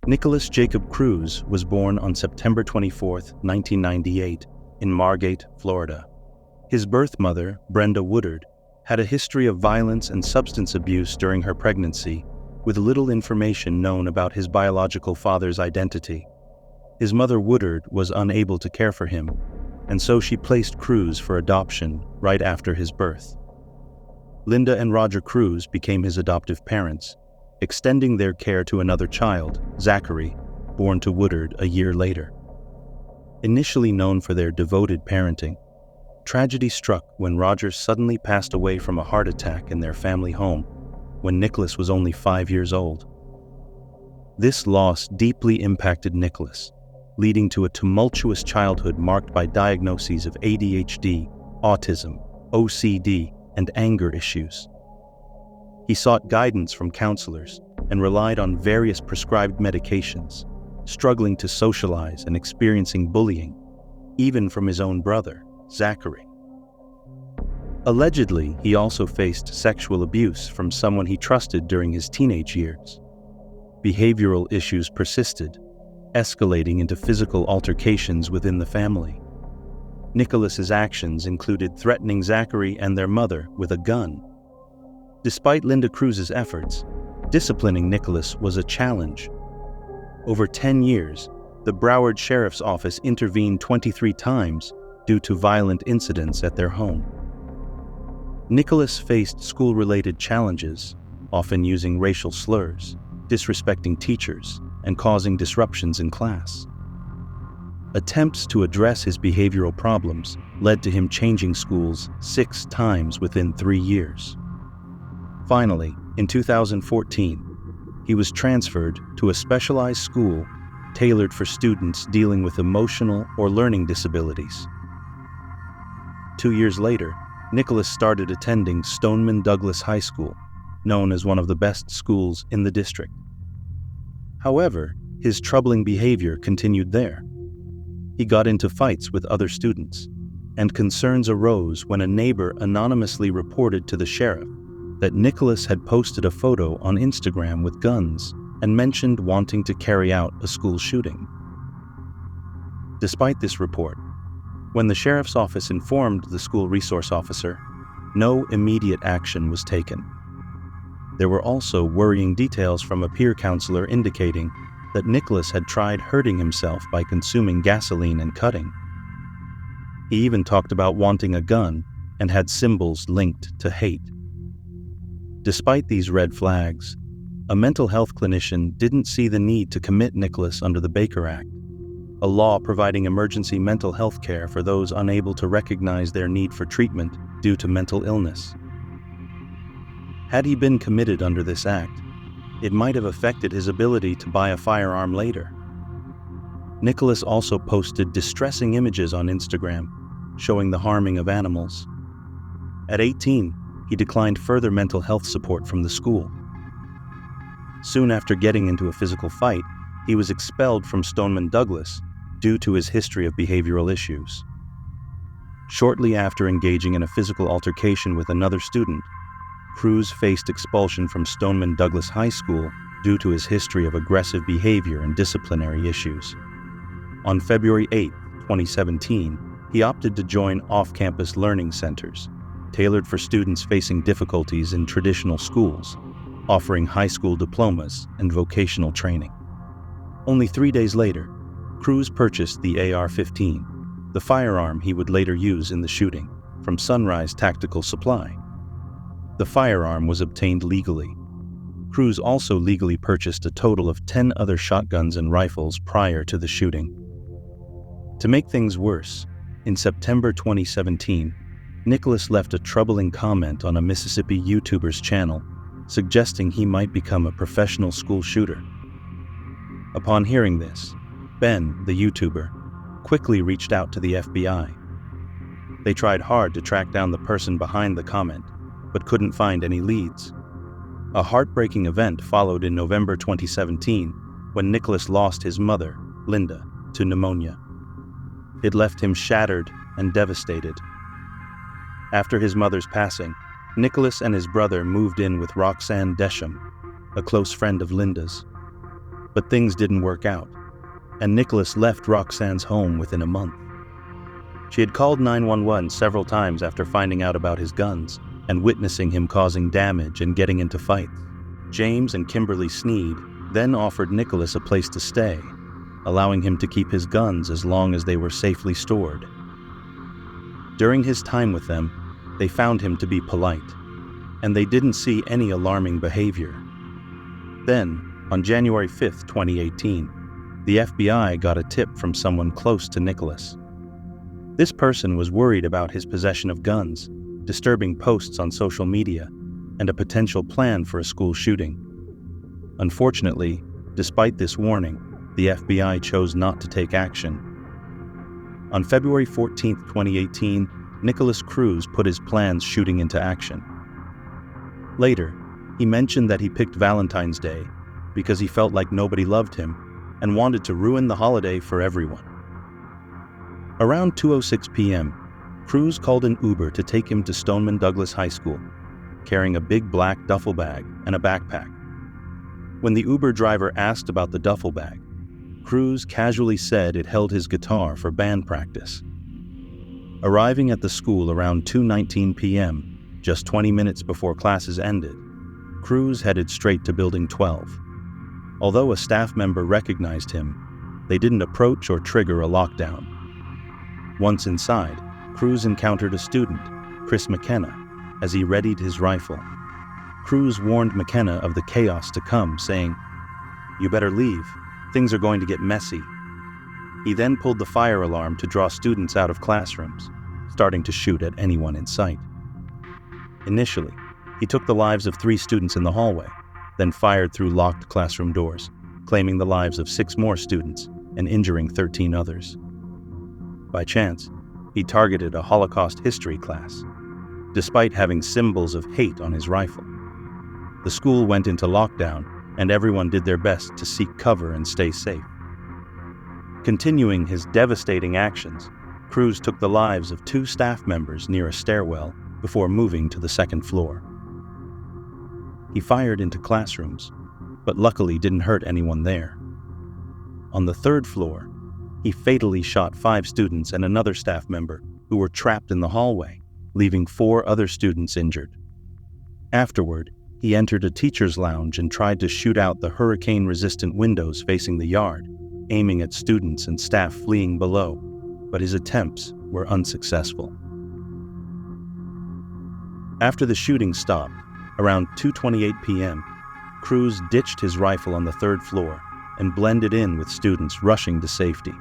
Nikolas Jacob Cruz was born on September 24, 1998, in Margate, Florida. His birth mother, Brenda Woodard, had a history of violence and substance abuse during her pregnancy, with little information known about his biological father's identity. His mother, Woodard, was unable to care for him, and so she placed Cruz for adoption right after his birth. Linda and Roger Cruz became his adoptive parents, extending their care to another child, Zachary, born to Woodard a year later. Initially known for their devoted parenting, tragedy struck when Roger suddenly passed away from a heart attack in their family home when Nikolas was only 5 years old. This loss deeply impacted Nikolas, leading to a tumultuous childhood marked by diagnoses of ADHD, autism, OCD, and anger issues. He sought guidance from counselors and relied on various prescribed medications, struggling to socialize and experiencing bullying, even from his own brother, Zachary. Allegedly, he also faced sexual abuse from someone he trusted during his teenage years. Behavioral issues persisted, escalating into physical altercations within the family. Nikolas's actions included threatening Zachary and their mother with a gun. Despite Linda Cruz's efforts, disciplining Nikolas was a challenge. Over 10 years, the Broward Sheriff's Office intervened 23 times due to violent incidents at their home. Nikolas faced school-related challenges, often using racial slurs, disrespecting teachers, and causing disruptions in class. Attempts to address his behavioral problems led to him changing schools 6 times within 3 years. Finally, in 2014, he was transferred to a specialized school tailored for students dealing with emotional or learning disabilities. 2 years later, Nikolas started attending Stoneman Douglas High School, known as one of the best schools in the district. However, his troubling behavior continued there. He got into fights with other students, and concerns arose when a neighbor anonymously reported to the sheriff that Nikolas had posted a photo on Instagram with guns and mentioned wanting to carry out a school shooting. Despite this report, when the sheriff's office informed the school resource officer, no immediate action was taken. There were also worrying details from a peer counselor indicating that Nikolas had tried hurting himself by consuming gasoline and cutting. He even talked about wanting a gun and had symbols linked to hate. Despite these red flags, a mental health clinician didn't see the need to commit Nikolas under the Baker Act, a law providing emergency mental health care for those unable to recognize their need for treatment due to mental illness. Had he been committed under this act, it might have affected his ability to buy a firearm later. Nikolas also posted distressing images on Instagram, showing the harming of animals. At 18, he declined further mental health support from the school. Soon after getting into a physical fight, he was expelled from Stoneman Douglas due to his history of behavioral issues. Shortly after engaging in a physical altercation with another student, Cruz faced expulsion from Stoneman Douglas High School due to his history of aggressive behavior and disciplinary issues. On February 8, 2017, he opted to join off-campus learning centers, tailored for students facing difficulties in traditional schools, offering high school diplomas and vocational training. Only 3 days later, Cruz purchased the AR-15, the firearm he would later use in the shooting, from Sunrise Tactical Supply. The firearm was obtained legally. Cruz also legally purchased a total of 10 other shotguns and rifles prior to the shooting. To make things worse, in September 2017, Nikolas left a troubling comment on a Mississippi YouTuber's channel, suggesting he might become a professional school shooter. Upon hearing this, Ben, the YouTuber, quickly reached out to the FBI. They tried hard to track down the person behind the comment, but couldn't find any leads. A heartbreaking event followed in November 2017 when Nikolas lost his mother, Linda, to pneumonia. It left him shattered and devastated. After his mother's passing, Nikolas and his brother moved in with Roxanne Desham, a close friend of Linda's. But things didn't work out, and Nikolas left Roxanne's home within a month. She had called 911 several times after finding out about his guns and witnessing him causing damage and getting into fights. James and Kimberly Sneed then offered Nikolas a place to stay, allowing him to keep his guns as long as they were safely stored. During his time with them, they found him to be polite, and they didn't see any alarming behavior. Then, on January 5, 2018, the FBI got a tip from someone close to Nikolas. This person was worried about his possession of guns, disturbing posts on social media, and a potential plan for a school shooting. Unfortunately, despite this warning, the FBI chose not to take action. On February 14, 2018, Nikolas Cruz put his plans shooting into action. Later, he mentioned that he picked Valentine's Day because he felt like nobody loved him and wanted to ruin the holiday for everyone. Around 2:06 p.m., Cruz called an Uber to take him to Stoneman Douglas High School, carrying a big black duffel bag and a backpack. When the Uber driver asked about the duffel bag, Cruz casually said it held his guitar for band practice. Arriving at the school around 2:19 p.m., just 20 minutes before classes ended, Cruz headed straight to Building 12. Although a staff member recognized him, they didn't approach or trigger a lockdown. Once inside, Cruz encountered a student, Chris McKenna, as he readied his rifle. Cruz warned McKenna of the chaos to come, saying, "You better leave. Things are going to get messy." He then pulled the fire alarm to draw students out of classrooms, starting to shoot at anyone in sight. Initially, he took the lives of 3 students in the hallway, then fired through locked classroom doors, claiming the lives of 6 more students and injuring 13 others. By chance, he targeted a Holocaust history class, despite having symbols of hate on his rifle. The school went into lockdown, and everyone did their best to seek cover and stay safe. Continuing his devastating actions, Cruz took the lives of 2 staff members near a stairwell before moving to the 2nd floor. He fired into classrooms, but luckily didn't hurt anyone there. On the 3rd floor, he fatally shot 5 students and another staff member who were trapped in the hallway, leaving 4 other students injured. Afterward, he entered a teacher's lounge and tried to shoot out the hurricane-resistant windows facing the yard, aiming at students and staff fleeing below, but his attempts were unsuccessful. After the shooting stopped, around 2:28 p.m., Cruz ditched his rifle on the 3rd floor and blended in with students rushing to safety.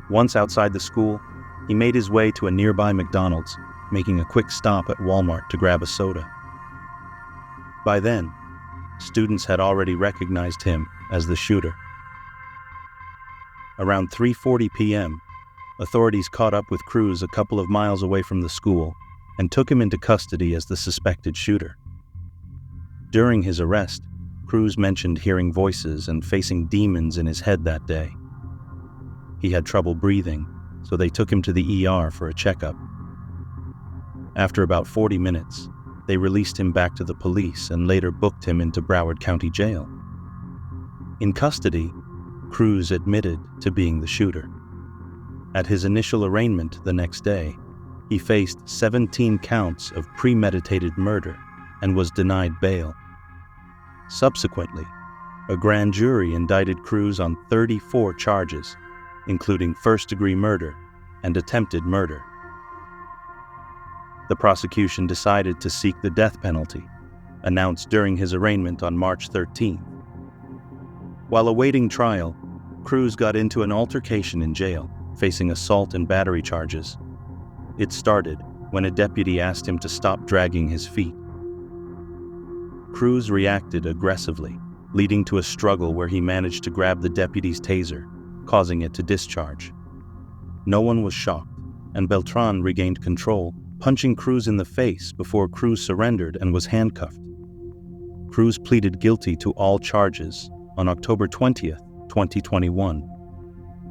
Once outside the school, he made his way to a nearby McDonald's, making a quick stop at Walmart to grab a soda. By then, students had already recognized him as the shooter. Around 3:40 p.m., authorities caught up with Cruz a couple of miles away from the school and took him into custody as the suspected shooter. During his arrest, Cruz mentioned hearing voices and facing demons in his head that day. He had trouble breathing, so they took him to the ER for a checkup. After about 40 minutes, they released him back to the police and later booked him into Broward County Jail. In custody, Cruz admitted to being the shooter. At his initial arraignment the next day, he faced 17 counts of premeditated murder and was denied bail. Subsequently, a grand jury indicted Cruz on 34 charges, including first-degree murder and attempted murder. The prosecution decided to seek the death penalty, announced during his arraignment on March 13. While awaiting trial, Cruz got into an altercation in jail, facing assault and battery charges. It started when a deputy asked him to stop dragging his feet. Cruz reacted aggressively, leading to a struggle where he managed to grab the deputy's taser, causing it to discharge. No one was shocked, and Beltran regained control, punching Cruz in the face before Cruz surrendered and was handcuffed. Cruz pleaded guilty to all charges on October 20, 2021.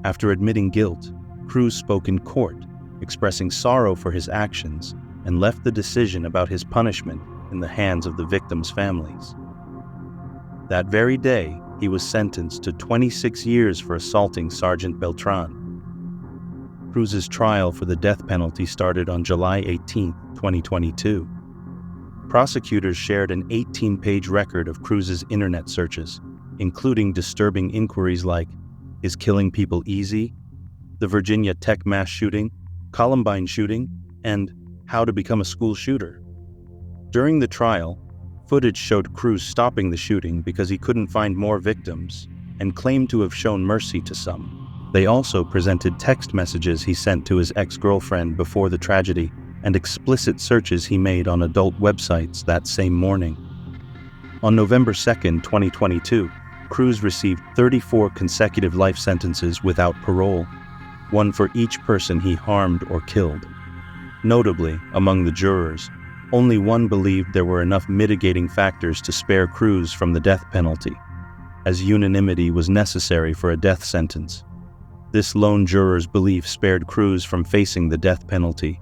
After admitting guilt, Cruz spoke in court, expressing sorrow for his actions, and left the decision about his punishment in the hands of the victims' families. That very day, he was sentenced to 26 years for assaulting Sergeant Beltran. Cruz's trial for the death penalty started on July 18, 2022. Prosecutors shared an 18-page record of Cruz's internet searches, including disturbing inquiries like, "Is killing people easy?" "The Virginia Tech mass shooting?" "Columbine shooting?" and "How to become a school shooter." During the trial, footage showed Cruz stopping the shooting because he couldn't find more victims and claimed to have shown mercy to some. They also presented text messages he sent to his ex-girlfriend before the tragedy and explicit searches he made on adult websites that same morning. On November 2, 2022, Cruz received 34 consecutive life sentences without parole, one for each person he harmed or killed. Notably, among the jurors, only one believed there were enough mitigating factors to spare Cruz from the death penalty, as unanimity was necessary for a death sentence. This lone juror's belief spared Cruz from facing the death penalty,